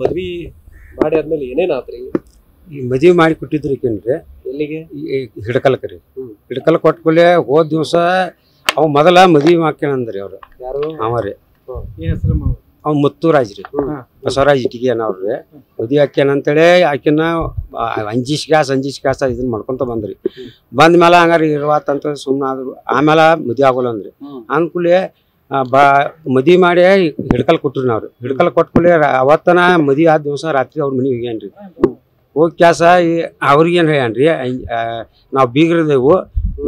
ಮದ್ವಿ ಮಾಡಿ ಆದ್ಮೇಲೆ ಏನೇನಾತ್ರಿ? ಈ ಮದುವೆ ಮಾಡಿ ಕೊಟ್ಟಿದ್ರು ಈಕೇನ್ರಿ ಎಲ್ಲಿಗೆ? ಹಿಡಕಲ್ಕ ರೀ. ಹಿಡಕಲ್ ಕೊಟ್ಕೊಲೆ ಹೋದ ದಿವಸ ಅವ್ ಮೊದಲ ಮದ್ವಿ ಮಾಡ್ಕೊಂಡ್ರಿ ಅವ್ರು. ಯಾರು? ಅವ ರೀ ಅವ್ ಮುತ್ತೂರಾಜ್ ರೀ, ಬಸವರಾಜ್ ಇಟ್ಟಿಗೆ ಅನ್ನೋರ್ರಿ. ಮದ್ವಿ ಹಾಕ್ಯಾನಂತೇಳಿ ಆಕಿನ ಅಂಜಿಸ್ ಗ್ಯಾಸ್ ಇದನ್ನ ಮಾಡ್ಕೊಂತ ಬಂದ್ರಿ. ಬಂದ ಮೇಲೆ ಹಂಗಾರ ಇರುವತ್ತಂತ ಸುಮ್ಮನೆ ಆದ್ರು. ಆಮೇಲೆ ಮದ್ವಿ ಆಗೋಲ್ಲ ಅಂದ್ರಿ. ಅಂದ್ಕೂಲೆ ಮದ್ವಿ ಮಾಡಿ ಹಿಡ್ಕಲ್ ಕೊಟ್ರಿ ನಾವ್ರಿ. ಹಿಡ್ಕಲ್ ಕೊಟ್ಕೊಲೆ ಅವತ್ತನ ಮದ್ವಿ ಆದ ದಿವಸ ರಾತ್ರಿ ಅವ್ರ ಮನೆಗೆ ಹೋಗ್ಯಾನ್ರಿ. ಹೋಗಿ ಕ್ಯಾಸ ಅವ್ರಿಗೇನು ಹೇಳ್ಯಾನ್ರಿ, ನಾವು ಬೀಗ್ರದೇವು,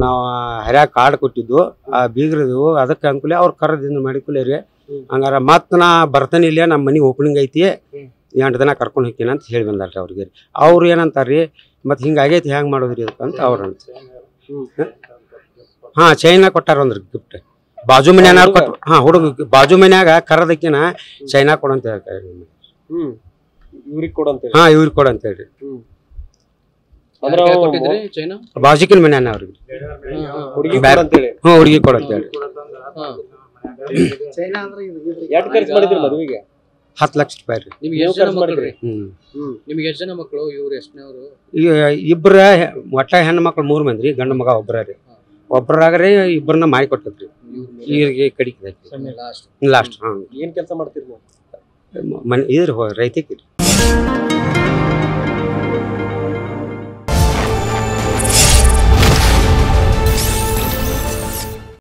ನಾವು ಹರ್ಯಾಗ ಕಾರ್ಡ್ ಕೊಟ್ಟಿದ್ದು, ಆ ಬೀಗ್ರದೇವು ಅದಕ್ಕೆ ಅನ್ಕೂಲೆ ಅವ್ರ ಕರದಿಂದ ಮಾಡಿಕೊಲೆ ರೀ. ಹಂಗಾರ ಮತ್ತೆ ನಾ ಬರ್ತಾನೆ ಇಲ್ಲೇ ನಮ್ಮ ಮನೆ ಓಪನಿಂಗ್ ಐತಿ 8 ದಿನ ಕರ್ಕೊಂಡು ಹೋಗ್ತೀನಿ ಅಂತ ಹೇಳಿ ಬಂದಾರ್ರಿ ಅವ್ರಿಗೆ. ಅವ್ರು ಏನಂತಾರ್ರಿ, ಮತ್ತೆ ಹಿಂಗಾಗೈತಿ ಹೆಂಗೆ ಮಾಡೋದ್ರಿ ಅಂತ ಅವ್ರು ಅಂತ. ಹಾಂ, ಚೈನಾ ಕೊಟ್ಟಾರ ಒಂದ್ರಿ ಗಿಫ್ಟ್. ಬಾಜು ಮನ್ಯಾಗ ಕೊಟ್ಟು, ಹಾಂ ಹುಡುಗ ಬಾಜು ಮನ್ಯಾಗ ಕರದಕ್ಕಿನ ಚೈನಾ ಕೊಡಂತ ಹೇಳ್ತಾರೆ. ಇವ್ರಿಗೆ ಕೊಡಂತ? ಹಾಂ, ಇವ್ರಿಗೆ ಕೊಡಂತ ಹೇಳ್ರಿ. ಬಾಜುಕಿನ ಮನ್ಯಾನ ಅವ್ರಿಗೆ ಹುಡುಗಿ ಹ್ಞೂ ಹುಡುಗಿ ಕೊಡಂತ ಹೇಳ್ರಿ. 10 ಲಕ್ಷ ರೂಪಾಯಿ ರೀ. ಇಬ್ಬರ ಒಟ್ಟ ಹೆಣ್ಣು ಮಕ್ಳು 3 ಮಂದಿ, ಗಂಡು ಮಗ ಒಬ್ಬರ ರೀ. ಒಬ್ಬರಾಗ್ರಿ ಇಬ್ಬರನ್ನ ಮಾಡಿ ಕೊಟ್ಟದ್ರಿ. ಇವ್ರಿಗೆ ಕಡಿಕೆ ಲಾಸ್ಟ್. ಹಾಂ, ಏನ್ ಕೆಲಸ ಮಾಡ್ತೀರಿ? ಇದ್ರಿ ರೈತಕ್ಕೆ.